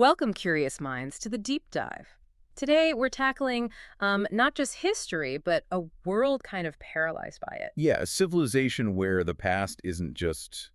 Welcome, curious minds, to the deep dive. Today, we're tackling not just history, but a world kind of paralyzed by it. Yeah, a civilization where the past isn't just,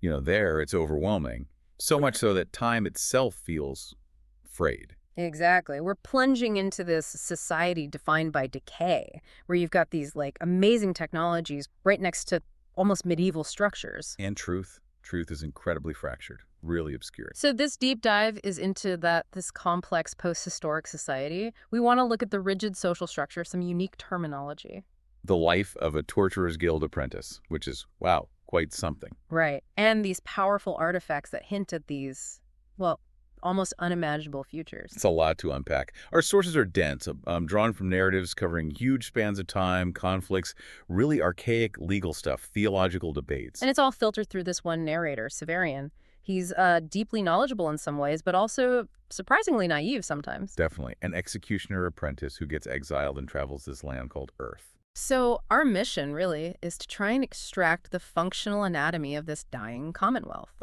there, it's overwhelming. So much so that time itself feels frayed. Exactly. We're plunging into this society defined by decay, where you've got these amazing technologies right next to almost medieval structures. And truth. Truth is incredibly fractured, really obscured. So this deep dive is into this complex post-historic society. We want to look at the rigid social structure, some unique terminology. The life of a torturer's guild apprentice, which is, wow, quite something. Right. And these powerful artifacts that hint at these, well, almost unimaginable futures. It's a lot to unpack. Our sources are dense, drawn from narratives covering huge spans of time, conflicts, really archaic legal stuff, theological debates. And it's all filtered through this one narrator, Severian. He's deeply knowledgeable in some ways, but also surprisingly naive sometimes. Definitely. An executioner apprentice who gets exiled and travels this land called Urth. So our mission, really, is to try and extract the functional anatomy of this dying commonwealth,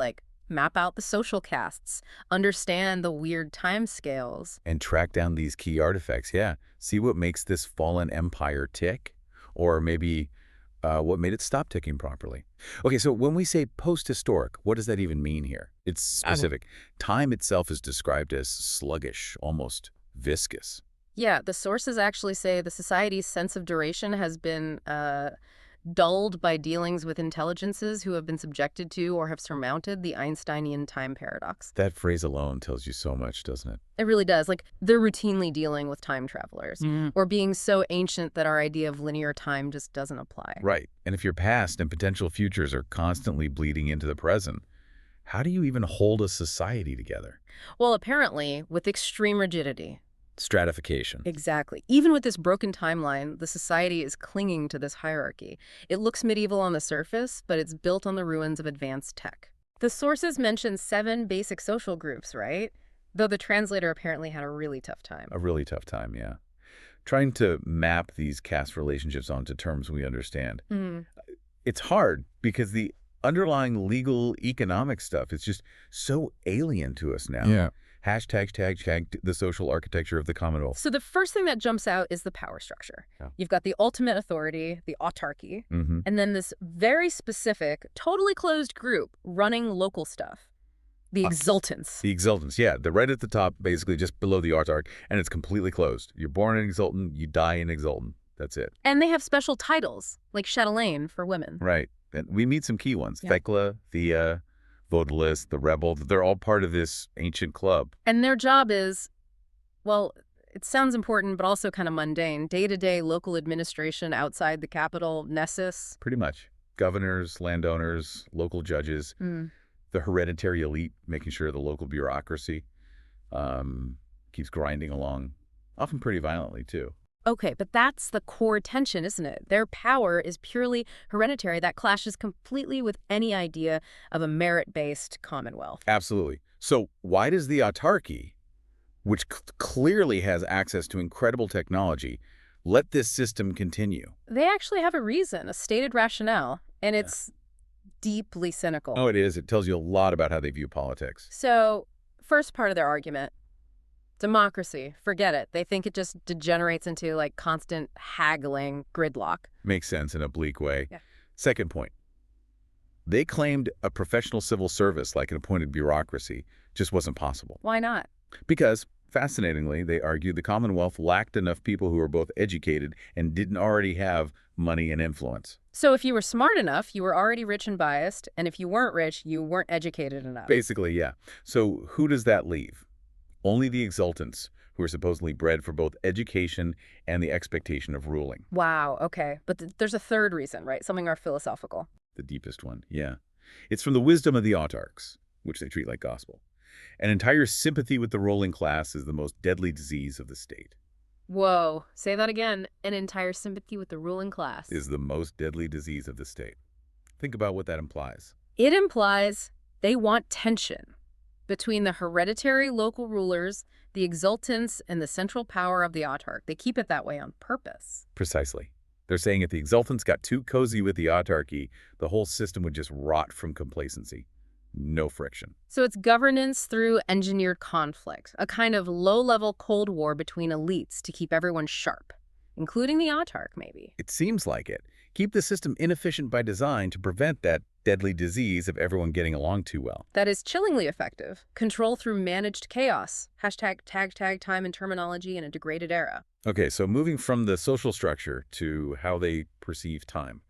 map out the social castes, understand the weird time scales. And track down these key artifacts, yeah. See what makes this fallen empire tick, or maybe what made it stop ticking properly. Okay, so when we say post-historic, what does that even mean here? It's specific. Time itself is described as sluggish, almost viscous. Yeah, the sources actually say the society's sense of duration has been dulled by dealings with intelligences who have been subjected to or have surmounted the Einsteinian time paradox. That phrase alone tells you so much, doesn't it? It really does. They're routinely dealing with time travelers or being so ancient that our idea of linear time just doesn't apply. Right. And if your past and potential futures are constantly bleeding into the present, how do you even hold a society together? Well, apparently, with extreme rigidity. Stratification. Exactly. Even with this broken timeline, the society is clinging to this hierarchy. It looks medieval on the surface, but it's built on the ruins of advanced tech. The sources mention 7 basic social groups, right? Though the translator apparently had a really tough time. A really tough time, yeah. Trying to map these caste relationships onto terms we understand. It's hard because the underlying legal economic stuff is just so alien to us now. Yeah. Hashtag the social architecture of the Commonwealth. So the first thing that jumps out is the power structure. Yeah. You've got the ultimate authority, the autarky, Mm-hmm. and then this very specific, totally closed group running local stuff. The exultants. The exultants, yeah. They're right at the top, basically just below the autarch, and it's completely closed. You're born an exultant, you die an exultant. That's it. And they have special titles, like chatelaine for women. Right. And we meet some key ones. Yeah. Thecla, Thea, Vodalis, the Rebel. They're all part of this ancient club. And their job is, well, it sounds important, but also kind of mundane. Day-to-day local administration outside the capital, Nessus. Pretty much. Governors, landowners, local judges, the hereditary elite, making sure the local bureaucracy keeps grinding along, often pretty violently, too. Okay, but that's the core tension, isn't it? Their power is purely hereditary. That clashes completely with any idea of a merit-based commonwealth. Absolutely. So why does the autarky, which clearly has access to incredible technology, let this system continue? They actually have a reason, a stated rationale, and it's deeply cynical. Oh, it is. It tells you a lot about how they view politics. So, first part of their argument, democracy, forget it. They think it just degenerates into constant haggling gridlock. Makes sense in a bleak way. Yeah. Second point. They claimed a professional civil service like an appointed bureaucracy just wasn't possible. Why not? Because, fascinatingly, they argued the Commonwealth lacked enough people who were both educated and didn't already have money and influence. So if you were smart enough, you were already rich and biased, and if you weren't rich, you weren't educated enough. Basically, yeah. So who does that leave? Only the exultants, who are supposedly bred for both education and the expectation of ruling. Wow, okay. But there's a third reason, right? Something more philosophical. The deepest one, yeah. It's from the wisdom of the autarchs, which they treat like gospel. An entire sympathy with the ruling class is the most deadly disease of the state. Whoa, say that again. An entire sympathy with the ruling class. Is the most deadly disease of the state. Think about what that implies. It implies they want tension between the hereditary local rulers, the exultants, and the central power of the autarch. They keep it that way on purpose. Precisely. They're saying if the exultants got too cozy with the autarchy, the whole system would just rot from complacency. No friction. So it's governance through engineered conflict, a kind of low-level Cold War between elites to keep everyone sharp, including the autarch, maybe. It seems like it. Keep the system inefficient by design to prevent that deadly disease of everyone getting along too well. That is chillingly effective. Control through managed chaos. Hashtag tag time and terminology in a degraded era. Okay, so moving from the social structure to how they perceive time.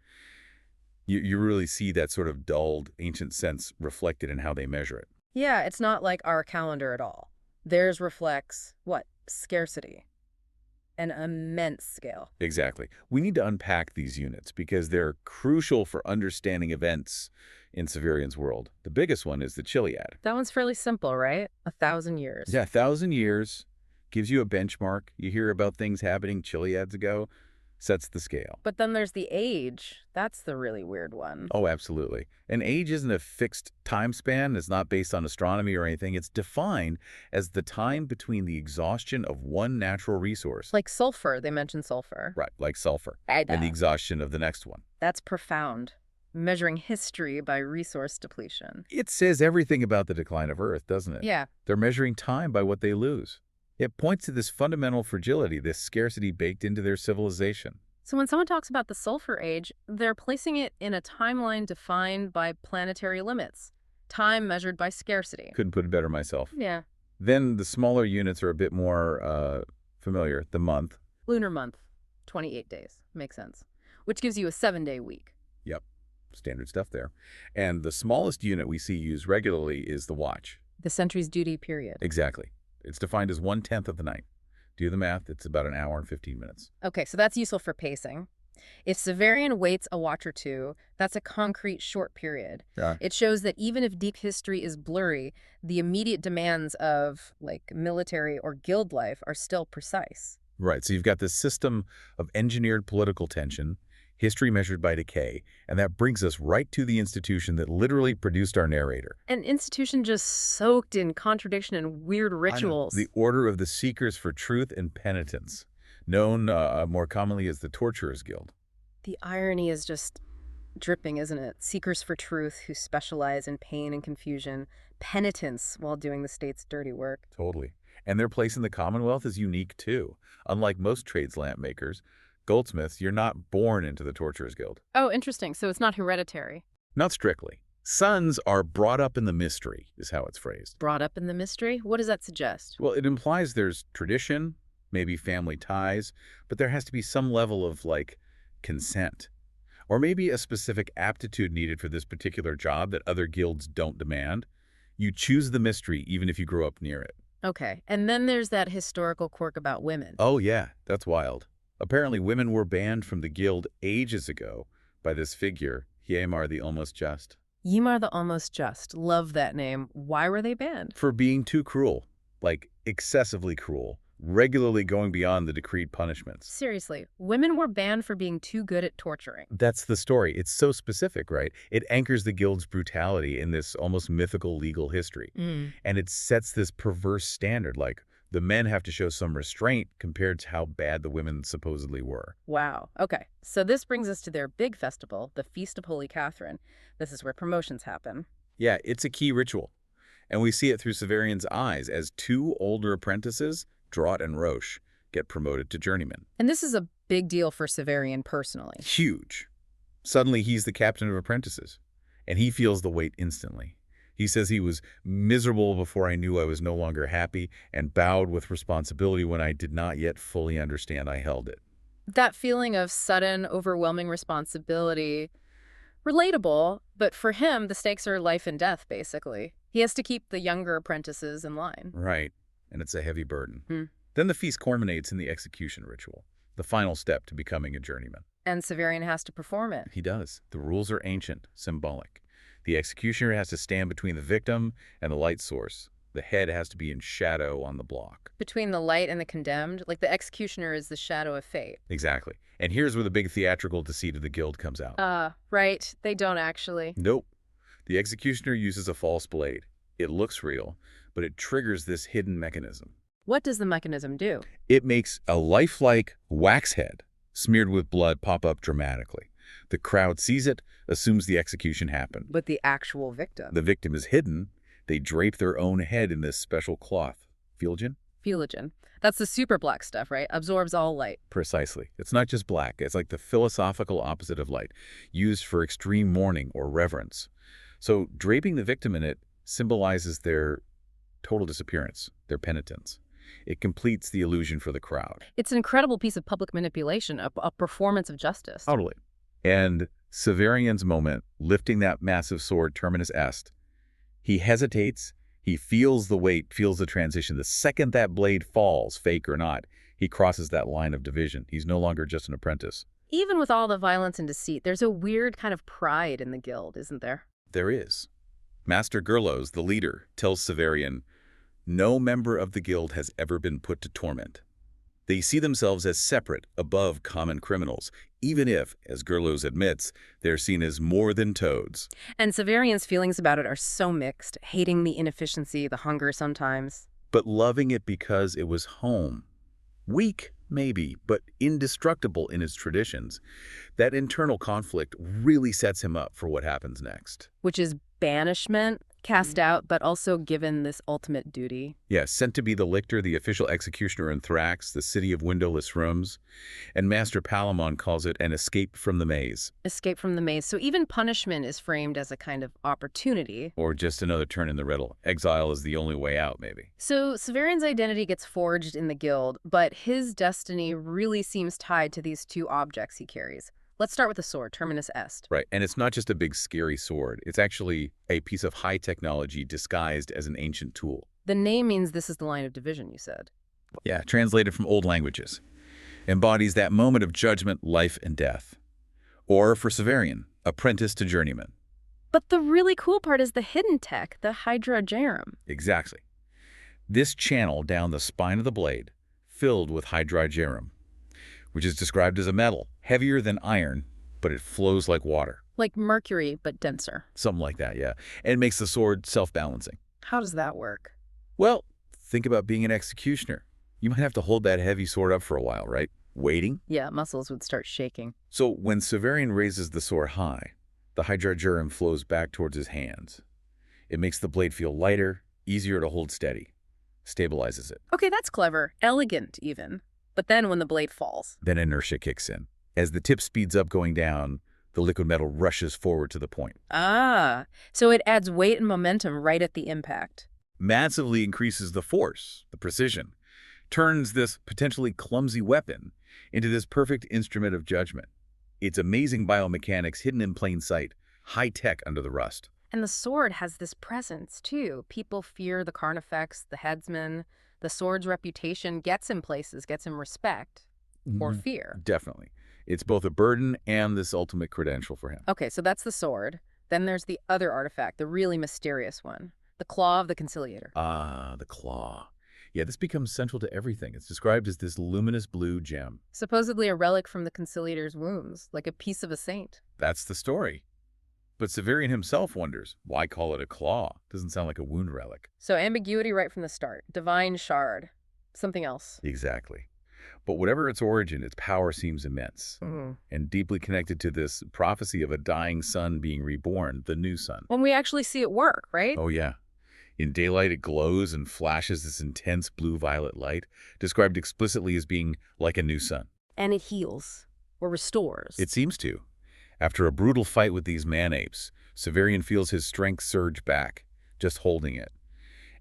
You really see that sort of dulled, ancient sense reflected in how they measure it. Yeah, it's not like our calendar at all. Theirs reflects, what? Scarcity. An immense scale. Exactly. We need to unpack these units because they're crucial for understanding events in Severian's world. The biggest one is the Chiliad. That one's fairly simple, right? 1,000 years. Yeah, 1,000 years gives you a benchmark. You hear about things happening Chiliads ago, sets the scale. But then there's the age. That's the really weird one. Oh, absolutely. An age isn't a fixed time span. It's not based on astronomy or anything. It's defined as the time between the exhaustion of one natural resource. Like sulfur. They mentioned sulfur. Right, like sulfur. I And the know. exhaustion of the next one. That's profound. Measuring history by resource depletion. It says everything about the decline of Earth, doesn't it? Yeah. They're measuring time by what they lose. It points to this fundamental fragility, this scarcity baked into their civilization. So when someone talks about the sulfur age, they're placing it in a timeline defined by planetary limits. Time measured by scarcity. Couldn't put it better myself. Yeah. Then the smaller units are a bit more familiar. The month. Lunar month. 28 days. Makes sense. Which gives you a 7-day week. Yep. Standard stuff there. And the smallest unit we see used regularly is the watch. The sentry's duty period. Exactly. It's defined as 1/10 of the night. Do the math, it's about an hour and 15 minutes. Okay, so that's useful for pacing. If Severian waits a watch or two, that's a concrete short period. Yeah. It shows that even if deep history is blurry, the immediate demands of, like, military or guild life are still precise. Right, so you've got this system of engineered political tension, history measured by decay, and that brings us right to the institution that literally produced our narrator. An institution just soaked in contradiction and weird rituals. The Order of the Seekers for Truth and Penitence, known more commonly as the Torturers Guild. The irony is just dripping, isn't it? Seekers for truth who specialize in pain and confusion, penitence while doing the state's dirty work. Totally. And their place in the Commonwealth is unique, too. Unlike most trades lamp makers, goldsmiths, you're not born into the Torturers Guild. Oh, interesting. So it's not hereditary. Not strictly. Sons are brought up in the mystery, is how it's phrased. Brought up in the mystery? What does that suggest? Well, it implies there's tradition, maybe family ties, but there has to be some level of, like, consent. Or maybe a specific aptitude needed for this particular job that other guilds don't demand. You choose the mystery even if you grow up near it. Okay. And then there's that historical quirk about women. Oh, yeah, that's wild. Apparently, women were banned from the guild ages ago by this figure, Ymar the Almost Just. Ymar the Almost Just. Love that name. Why were they banned? For being too cruel, like excessively cruel, regularly going beyond the decreed punishments. Seriously, women were banned for being too good at torturing. That's the story. It's so specific, right? It anchors the guild's brutality in this almost mythical legal history. And it sets this perverse standard, like the men have to show some restraint compared to how bad the women supposedly were. Wow. Okay. So this brings us to their big festival, the Feast of Holy Catherine. This is where promotions happen. Yeah, it's a key ritual. And we see it through Severian's eyes as two older apprentices, Draught and Roche, get promoted to journeymen. And this is a big deal for Severian personally. Huge. Suddenly, he's the captain of apprentices, and he feels the weight instantly. He says he was miserable before I knew I was no longer happy and bowed with responsibility when I did not yet fully understand I held it. That feeling of sudden, overwhelming responsibility, relatable, but for him, the stakes are life and death, basically. He has to keep the younger apprentices in line. Right, and it's a heavy burden. Then the feast culminates in the execution ritual, the final step to becoming a journeyman. And Severian has to perform it. He does. The rules are ancient, symbolic. The executioner has to stand between the victim and the light source. The head has to be in shadow on the block. Between the light and the condemned, like the executioner is the shadow of fate. Exactly. And here's where the big theatrical deceit of the guild comes out. Right. They don't actually. Nope. The executioner uses a false blade. It looks real, but it triggers this hidden mechanism. What does the mechanism do? It makes a lifelike wax head, smeared with blood, pop up dramatically. The crowd sees it, assumes the execution happened. But the actual victim. The victim is hidden. They drape their own head in this special cloth. Fieldgen? Fieldgen. That's the super black stuff, right? Absorbs all light. Precisely. It's not just black. It's like the philosophical opposite of light, used for extreme mourning or reverence. So draping the victim in it symbolizes their total disappearance, their penitence. It completes the illusion for the crowd. It's an incredible piece of public manipulation, a performance of justice. Totally. And Severian's moment, lifting that massive sword, terminus est, he hesitates, he feels the weight, feels the transition. The second that blade falls, fake or not, he crosses that line of division. He's no longer just an apprentice. Even with all the violence and deceit, there's a weird kind of pride in the guild, isn't there? There is. Master Gerlos, the leader, tells Severian, no member of the guild has ever been put to torment. They see themselves as separate, above common criminals, even if, as Gerlos admits, they're seen as more than toads. And Severian's feelings about it are so mixed, hating the inefficiency, the hunger sometimes. But loving it because it was home. Weak, maybe, but indestructible in his traditions. That internal conflict really sets him up for what happens next. Which is banishment, cast out, but also given this ultimate duty. Yes, sent to be the lictor, the official executioner in Thrax, the city of windowless rooms. And Master Palamon calls it an escape from the maze. Escape from the maze. So even punishment is framed as a kind of opportunity. Or just another turn in the riddle. Exile is the only way out, maybe. So Severian's identity gets forged in the guild, but his destiny really seems tied to these two objects he carries. Let's start with the sword, terminus est. Right, and it's not just a big scary sword. It's actually a piece of high technology disguised as an ancient tool. The name means this is the line of division, you said. Yeah, translated from old languages. Embodies that moment of judgment, life, and death. Or, for Severian, apprentice to journeyman. But the really cool part is the hidden tech, the hydrargyrum. Exactly. This channel down the spine of the blade, filled with hydrargyrum, which is described as a metal, heavier than iron, but it flows like water. Like mercury, but denser. Something like that, yeah. And it makes the sword self-balancing. How does that work? Well, think about being an executioner. You might have to hold that heavy sword up for a while, right? Waiting. Yeah, muscles would start shaking. So when Severian raises the sword high, the hydrargyrum flows back towards his hands. It makes the blade feel lighter, easier to hold steady. Stabilizes it. Okay, that's clever. Elegant, even. But then when the blade falls... Then inertia kicks in. As the tip speeds up going down, the liquid metal rushes forward to the point. Ah, so it adds weight and momentum right at the impact. Massively increases the force, the precision. Turns this potentially clumsy weapon into this perfect instrument of judgment. It's amazing biomechanics hidden in plain sight, high tech under the rust. And the sword has this presence, too. People fear the Carnifex, the headsman. The sword's reputation gets him places, gets him respect or fear. Definitely. It's both a burden and this ultimate credential for him. Okay, so that's the sword. Then there's the other artifact, the really mysterious one. The claw of the conciliator. Ah, the claw. Yeah, this becomes central to everything. It's described as this luminous blue gem. Supposedly a relic from the conciliator's wounds, like a piece of a saint. That's the story. But Severian himself wonders, why call it a claw? Doesn't sound like a wound relic. So ambiguity right from the start. Divine shard. Something else. Exactly. But whatever its origin, its power seems immense and deeply connected to this prophecy of a dying sun being reborn, the new sun. When we actually see it work, right? Oh, yeah. In daylight, it glows and flashes this intense blue-violet light, described explicitly as being like a new sun. And it heals or restores. It seems to. After a brutal fight with these man-apes, Severian feels his strength surge back, just holding it.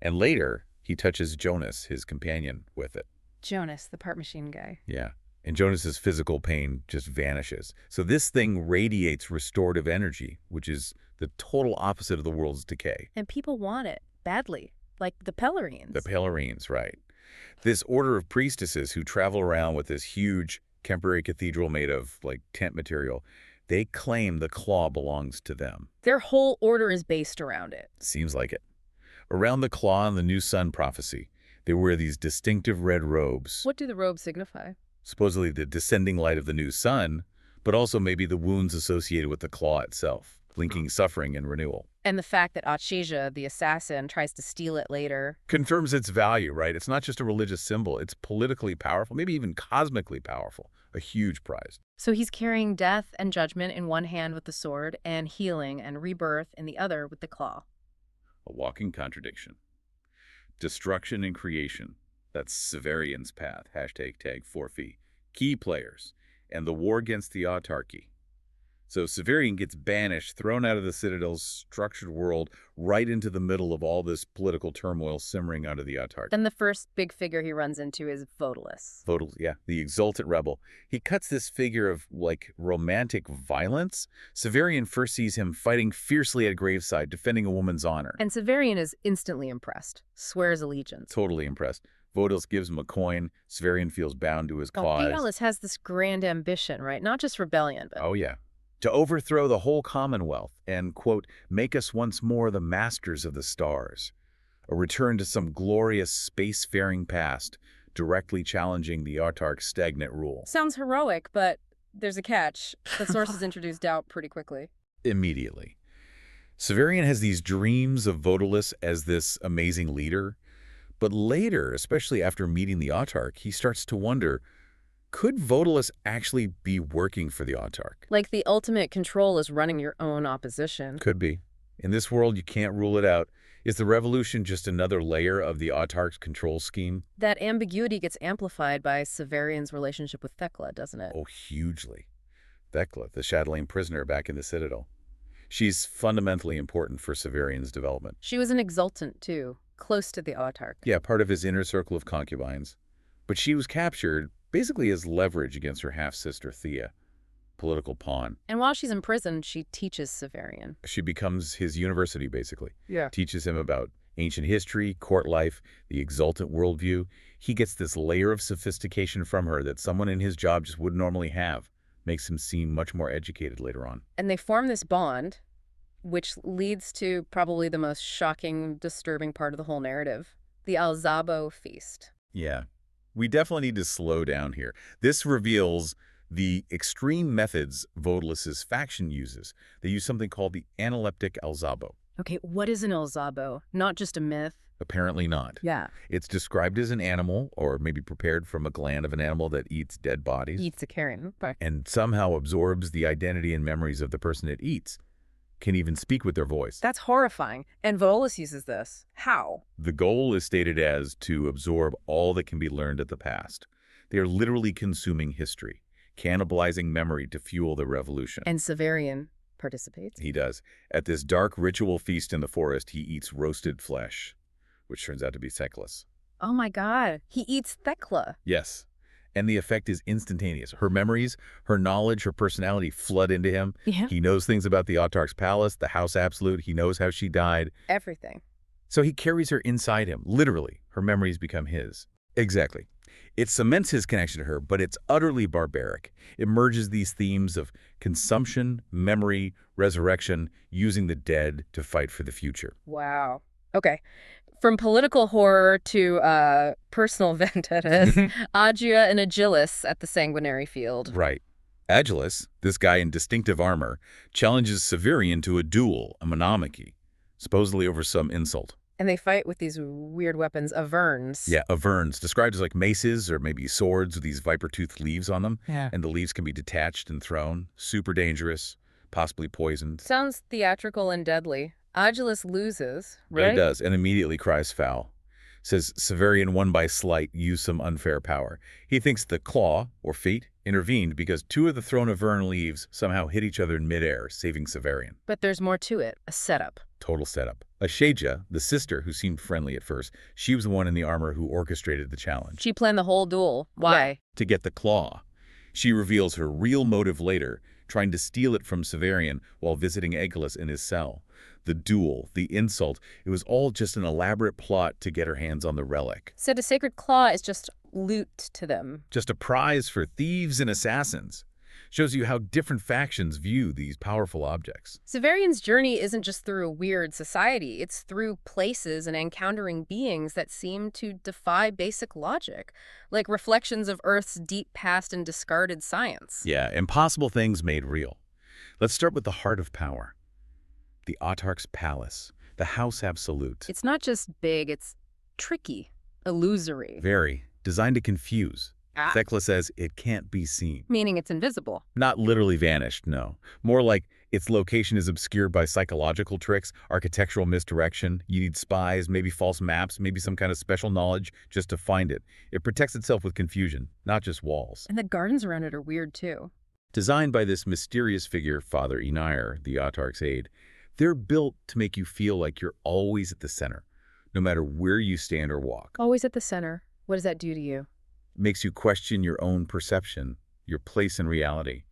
And later, he touches Jonas, his companion, with it. Jonas, the part machine guy. Yeah. And Jonas's physical pain just vanishes. So this thing radiates restorative energy, which is the total opposite of the world's decay. And people want it badly, like the Pellerines. The Pellerines, right. This order of priestesses who travel around with this huge Kempery cathedral made of, like, tent material, they claim the claw belongs to them. Their whole order is based around it. Seems like it. Around the claw and the new sun prophecy, they wear these distinctive red robes. What do the robes signify? Supposedly the descending light of the new sun, but also maybe the wounds associated with the claw itself, linking suffering and renewal. And the fact that Achasia, the assassin, tries to steal it later. Confirms its value, right? It's not just a religious symbol. It's politically powerful, maybe even cosmically powerful. A huge prize. So he's carrying death and judgment in one hand with the sword, and healing and rebirth in the other with the claw. A walking contradiction. Destruction and creation. That's Severian's path. Hashtag tag 4F. Key players. And the war against the autarky. So Severian gets banished, thrown out of the Citadel's structured world, right into the middle of all this political turmoil simmering under the autarky. Then the first big figure he runs into is Votalus. Votalus, yeah, the exultant rebel. He cuts this figure of, like, romantic violence. Severian first sees him fighting fiercely at graveside, defending a woman's honor. And Severian is instantly impressed, swears allegiance. Totally impressed. Votalus gives him a coin. Severian feels bound to his cause. Votalus has this grand ambition, right? Not just rebellion, but... Oh, yeah. To overthrow the whole Commonwealth and, quote, make us once more the masters of the stars. A return to some glorious spacefaring past, directly challenging the autarch's stagnant rule. Sounds heroic, but there's a catch. The sources introduce doubt pretty quickly. Immediately. Severian has these dreams of Votalus as this amazing leader, but later, especially after meeting the autarch, he starts to wonder, could Votalus actually be working for the autarch? Like the ultimate control is running your own opposition. Could be. In this world, you can't rule it out. Is the revolution just another layer of the autarch's control scheme? That ambiguity gets amplified by Severian's relationship with Thecla, doesn't it? Oh, hugely. Thecla, the chatelaine prisoner back in the Citadel. She's fundamentally important for Severian's development. She was an exultant, too, close to the autarch. Yeah, part of his inner circle of concubines. But she was captured basically as leverage against her half-sister Thea, political pawn. And while she's in prison, she teaches Severian. She becomes his university, basically. Yeah. Teaches him about ancient history, court life, the exultant worldview. He gets this layer of sophistication from her that someone in his job just wouldn't normally have. Makes him seem much more educated later on. And they form this bond, which leads to probably the most shocking, disturbing part of the whole narrative, the Alzabo feast. Yeah. We definitely need to slow down here. This reveals the extreme methods Votalus's faction uses. They use something called the analeptic alzabo. Okay, what is an alzabo? Not just a myth? Apparently not. Yeah. It's described as an animal, or maybe prepared from a gland of an animal that eats dead bodies. Eats a carrion. And somehow absorbs the identity and memories of the person it eats. Can even speak with their voice. That's horrifying. And Votalus uses this. How? The goal is stated as to absorb all that can be learned at the past. They are literally consuming history, cannibalizing memory to fuel the revolution. And Severian participates? He does. At this dark ritual feast in the forest, he eats roasted flesh, which turns out to be Thecla's. Oh my God, he eats Thecla. Yes. And the effect is instantaneous. Her memories, her knowledge, her personality flood into him. Yeah. He knows things about the autarch's palace, the House Absolute. He knows how she died. Everything. So he carries her inside him, literally. Her memories become his. Exactly. It cements his connection to her, but it's utterly barbaric. It merges these themes of consumption, memory, resurrection, using the dead to fight for the future. Wow. Okay. From political horror to personal vendettas, Agia and Agilis at the sanguinary field. Right. Agilis, this guy in distinctive armor, challenges Severian to a duel, a monomachy, supposedly over some insult. And they fight with these weird weapons, averns. Yeah, averns, described as like maces or maybe swords with these viper-toothed leaves on them. Yeah. And the leaves can be detached and thrown. Super dangerous, possibly poisoned. Sounds theatrical and deadly. Agilis loses, right? But he does, and immediately cries foul. Says Severian won by slight, used some unfair power. He thinks the claw, or feet, intervened because two of the thrown avern leaves somehow hit each other in midair, saving Severian. But there's more to it, a setup. Total setup. Ashaja, the sister who seemed friendly at first, she was the one in the armor who orchestrated the challenge. She planned the whole duel. Why? To get the claw. She reveals her real motive later, trying to steal it from Severian while visiting Agilis in his cell. The duel, the insult, it was all just an elaborate plot to get her hands on the relic. So the sacred claw is just loot to them. Just a prize for thieves and assassins. Shows you how different factions view these powerful objects. Severian's journey isn't just through a weird society. It's through places and encountering beings that seem to defy basic logic, like reflections of Earth's deep past and discarded science. Yeah, impossible things made real. Let's start with the heart of power. The Autarch's palace, the house absolute. It's not just big, it's tricky, illusory. Very. Designed to confuse. Ah. Thecla says it can't be seen. Meaning it's invisible. Not literally vanished, no. More like its location is obscured by psychological tricks, architectural misdirection. You need spies, maybe false maps, maybe some kind of special knowledge just to find it. It protects itself with confusion, not just walls. And the gardens around it are weird, too. Designed by this mysterious figure, Father Enair, the Autarch's aide, they're built to make you feel like you're always at the center, no matter where you stand or walk. Always at the center. What does that do to you? Makes you question your own perception, your place in reality.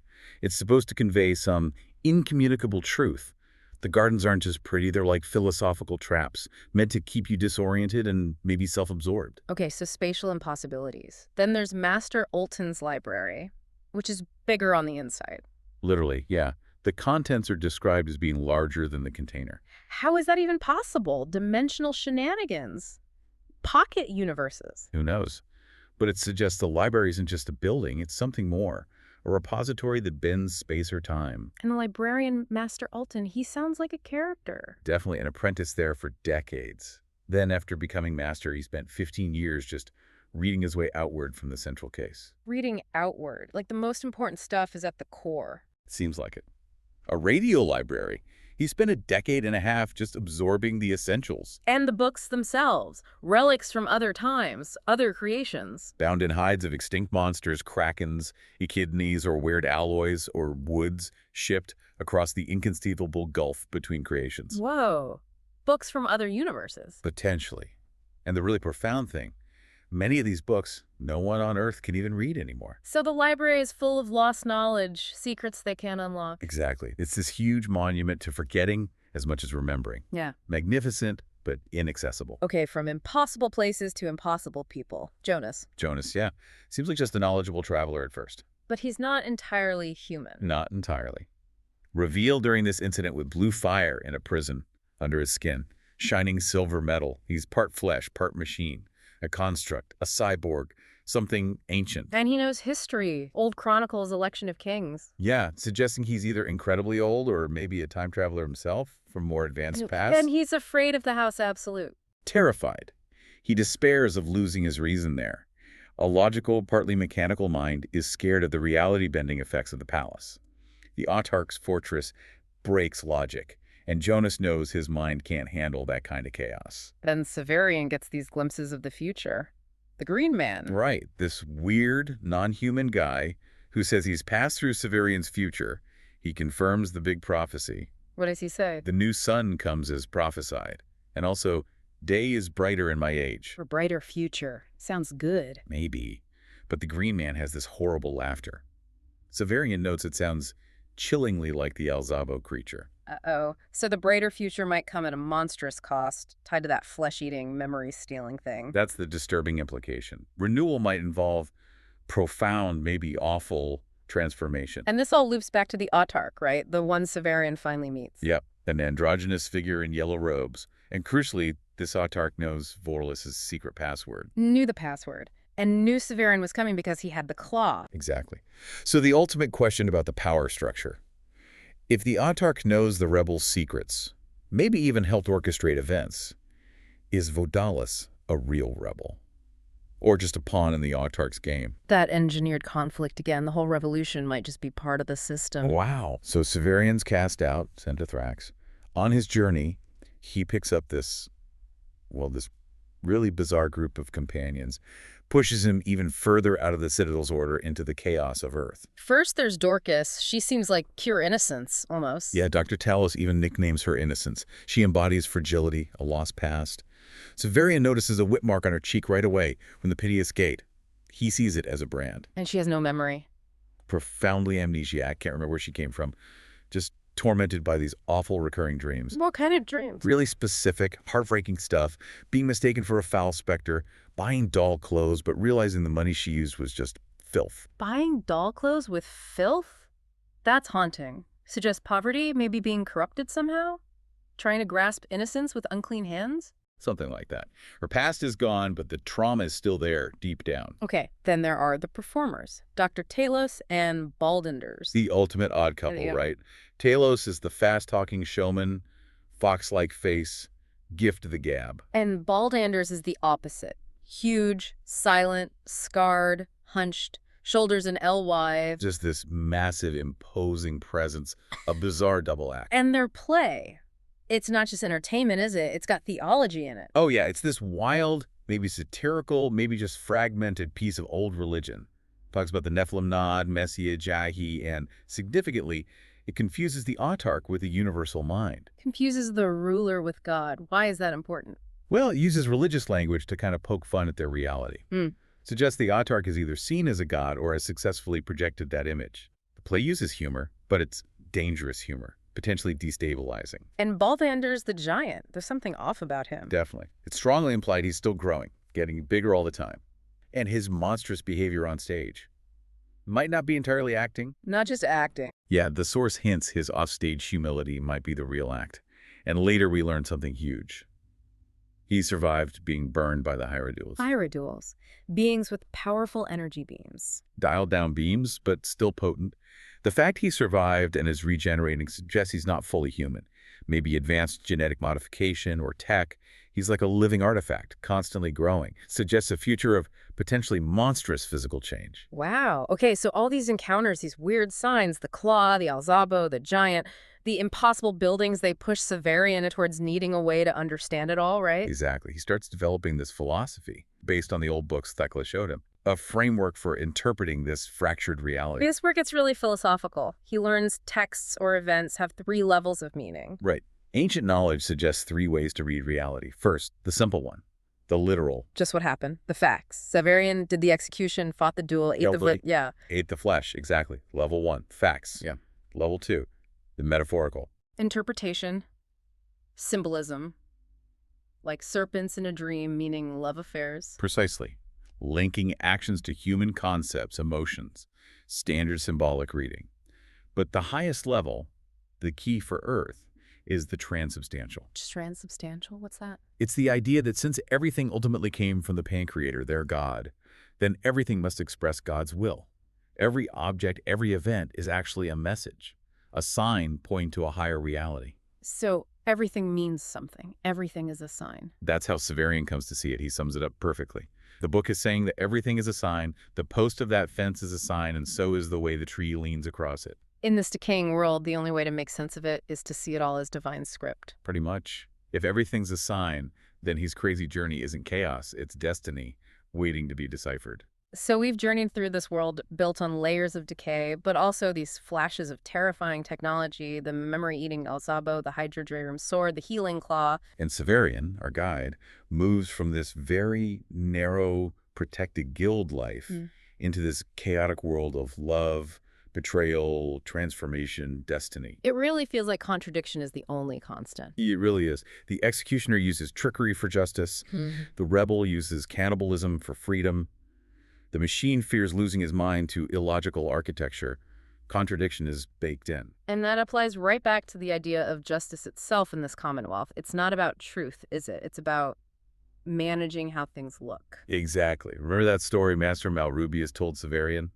It's supposed to convey some incommunicable truth. The gardens aren't just pretty, they're like philosophical traps, meant to keep you disoriented and maybe self-absorbed. Okay, so spatial impossibilities. Then there's Master Olton's library, which is bigger on the inside. Literally, yeah. The contents are described as being larger than the container. How is that even possible? Dimensional shenanigans. Pocket universes. Who knows? But it suggests the library isn't just a building, it's something more. A repository that bends space or time. And the librarian, Master Olton, he sounds like a character. Definitely an apprentice there for decades. Then after becoming master, he spent 15 years just reading his way outward from the central case. Reading outward, like the most important stuff is at the core. Seems like it. A radio library. He spent a decade and a half just absorbing the essentials. And the books themselves, relics from other times, other creations. Bound in hides of extinct monsters, krakens, echidnas, or weird alloys or woods shipped across the inconceivable gulf between creations. Whoa. Books from other universes. Potentially. And the really profound thing, many of these books, no one on Earth can even read anymore. So the library is full of lost knowledge, secrets they can't unlock. Exactly. It's this huge monument to forgetting as much as remembering. Yeah. Magnificent, but inaccessible. Okay, from impossible places to impossible people. Jonas. Jonas, yeah. Seems like just a knowledgeable traveler at first. But he's not entirely human. Not entirely. Revealed during this incident with blue fire in a prison under his skin. Shining silver metal. He's part flesh, part machine. A construct, a cyborg, something ancient. And he knows history. Old Chronicles, Election of Kings. Yeah, suggesting he's either incredibly old or maybe a time traveler himself from more advanced past. And he's afraid of the House Absolute. Terrified. He despairs of losing his reason there. A logical, partly mechanical mind is scared of the reality-bending effects of the palace. The Autarch's fortress breaks logic. And Jonas knows his mind can't handle that kind of chaos. Then Severian gets these glimpses of the future. The Green Man. Right. This weird, non-human guy who says he's passed through Severian's future. He confirms the big prophecy. What does he say? The new sun comes as prophesied. And also, day is brighter in my age. For brighter future. Sounds good. Maybe. But the Green Man has this horrible laughter. Severian notes it sounds chillingly like the Alzabo creature. Uh-oh. So the brighter future might come at a monstrous cost, tied to that flesh-eating, memory-stealing thing. That's the disturbing implication. Renewal might involve profound, maybe awful transformation. And this all loops back to the Autarch, right? The one Severian finally meets. Yep, an androgynous figure in yellow robes. And crucially, this Autarch knows Vorlis's secret password. Knew the password. And knew Severian was coming because he had the claw. Exactly. So the ultimate question about the power structure. If the Autarch knows the rebels' secrets, maybe even helped orchestrate events, is Vodalis a real rebel? Or just a pawn in the Autarch's game? That engineered conflict again, the whole revolution might just be part of the system. Wow. So Severian's cast out, sent to Thrax. On his journey, he picks up this really bizarre group of companions, pushes him even further out of the Citadel's order into the chaos of Earth. First, there's Dorcas. She seems like pure innocence, almost. Yeah, Dr. Talos even nicknames her innocence. She embodies fragility, a lost past. Severian notices a whip mark on her cheek right away from the Piteous Gate. He sees it as a brand. And she has no memory. Profoundly amnesiac, can't remember where she came from. Just tormented by these awful recurring dreams. What kind of dreams? Really specific, heartbreaking stuff. Being mistaken for a foul specter, buying doll clothes, but realizing the money she used was just filth. Buying doll clothes with filth? That's haunting. Suggests poverty, maybe being corrupted somehow? Trying to grasp innocence with unclean hands? Something like that. Her past is gone, but the trauma is still there, deep down. Okay, then there are the performers. Dr. Talos and Baldenders. The ultimate odd couple, Yeah. right? Talos is the fast-talking showman, fox-like face, gift of the gab. And Baldanders is the opposite. Huge, silent, scarred, hunched, shoulders an L wide. Just this massive, imposing presence, a bizarre double act. And their play. It's not just entertainment, is it? It's got theology in it. Oh yeah, it's this wild, maybe satirical, maybe just fragmented piece of old religion. Talks about the Nephilim Nod, Messiah, Jahi, and significantly, it confuses the autarch with the universal mind. Confuses the ruler with God. Why is that important? Well, it uses religious language to kind of poke fun at their reality. Suggests the autarch is either seen as a god or has successfully projected that image. The play uses humor, but it's dangerous humor, potentially destabilizing. And Baldander's the giant. There's something off about him. Definitely. It's strongly implied he's still growing, getting bigger all the time. And his monstrous behavior on stage might not be entirely acting. Not just acting. Yeah, the source hints his offstage humility might be the real act. And later we learn something huge. He survived being burned by the Hierodules. Hierodules. Beings with powerful energy beams. Dialed down beams, but still potent. The fact he survived and is regenerating suggests he's not fully human. Maybe advanced genetic modification or tech. He's like a living artifact, constantly growing. Suggests a future of potentially monstrous physical change. Wow. Okay, so all these encounters, these weird signs, the claw, the Alzabo, the giant, the impossible buildings, they push Severian towards needing a way to understand it all, right? Exactly. He starts developing this philosophy based on the old books Thecla showed him. A framework for interpreting this fractured reality. This where it gets really philosophical. He learns texts or events have 3 levels of meaning. Right. Ancient knowledge suggests 3 ways to read reality. First, the simple one, the literal. Just what happened. The facts. Severian did the execution, fought the duel, Ate the flesh, exactly. Level 1, facts. Yeah. Level 2, the metaphorical. Interpretation. Symbolism. Like serpents in a dream, meaning love affairs. Precisely. Linking actions to human concepts, emotions. Standard symbolic reading. But the highest level, the key for Urth, is the transubstantial. Transubstantial? What's that? It's the idea that since everything ultimately came from the Pancreator, their God, then everything must express God's will. Every object, every event is actually a message, a sign pointing to a higher reality. So everything means something. Everything is a sign. That's how Severian comes to see it. He sums it up perfectly. The book is saying that everything is a sign, the post of that fence is a sign, and so is the way the tree leans across it. In this decaying world, the only way to make sense of it is to see it all as divine script. Pretty much. If everything's a sign, then his crazy journey isn't chaos, it's destiny, waiting to be deciphered. So we've journeyed through this world built on layers of decay, but also these flashes of terrifying technology, the memory-eating Alzabo, the Hydrodrerum sword, the healing claw. And Severian, our guide, moves from this very narrow, protected guild life into this chaotic world of love, betrayal, transformation, destiny. It really feels like contradiction is the only constant. It really is. The executioner uses trickery for justice. The rebel uses cannibalism for freedom. The machine fears losing his mind to illogical architecture. Contradiction is baked in. And that applies right back to the idea of justice itself in this Commonwealth. It's not about truth, is it? It's about managing how things look. Exactly. Remember that story Master Malrubius told Severian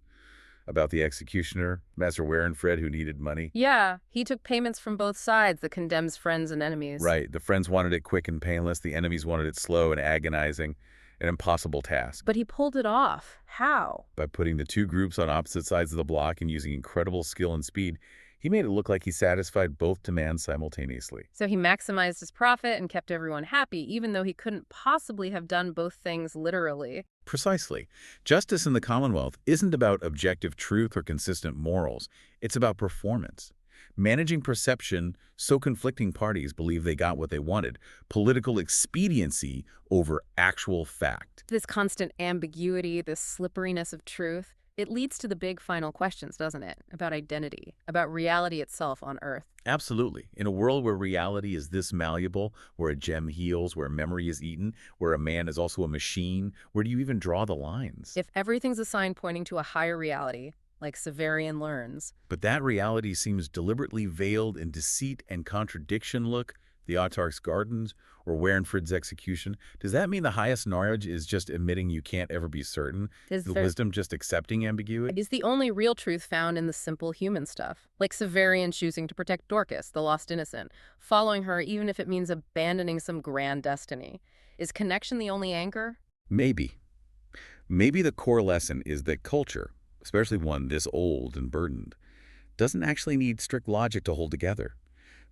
about the executioner, Master Warenfred, who needed money? Yeah, he took payments from both sides, the condemned's friends and enemies. Right. The friends wanted it quick and painless. The enemies wanted it slow and agonizing. An impossible task. But he pulled it off. How? By putting the 2 groups on opposite sides of the block and using incredible skill and speed, he made it look like he satisfied both demands simultaneously. So he maximized his profit and kept everyone happy, even though he couldn't possibly have done both things literally. Precisely. Justice in the Commonwealth isn't about objective truth or consistent morals. It's about performance. Managing perception so conflicting parties believe they got what they wanted. Political expediency over actual fact. This constant ambiguity, this slipperiness of truth, it leads to the big final questions, doesn't it? About identity, about reality itself on Urth. Absolutely. In a world where reality is this malleable, where a gem heals, where memory is eaten, where a man is also a machine, where do you even draw the lines? If everything's a sign pointing to a higher reality, like Severian learns. But that reality seems deliberately veiled in deceit and contradiction. Look, the autarch's gardens, or Warenfrid's execution, does that mean the highest knowledge is just admitting you can't ever be certain? Is The there wisdom just accepting ambiguity? is the only real truth found in the simple human stuff, like Severian choosing to protect Dorcas, the lost innocent, following her even if it means abandoning some grand destiny. Is connection the only anchor? Maybe. Maybe the core lesson is that culture, especially one this old and burdened, doesn't actually need strict logic to hold together.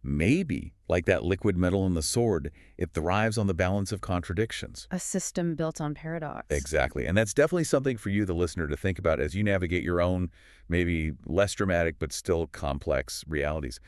Maybe, like that liquid metal in the sword, it thrives on the balance of contradictions. A system built on paradox. Exactly. And that's definitely something for you, the listener, to think about as you navigate your own, maybe less dramatic but still complex realities.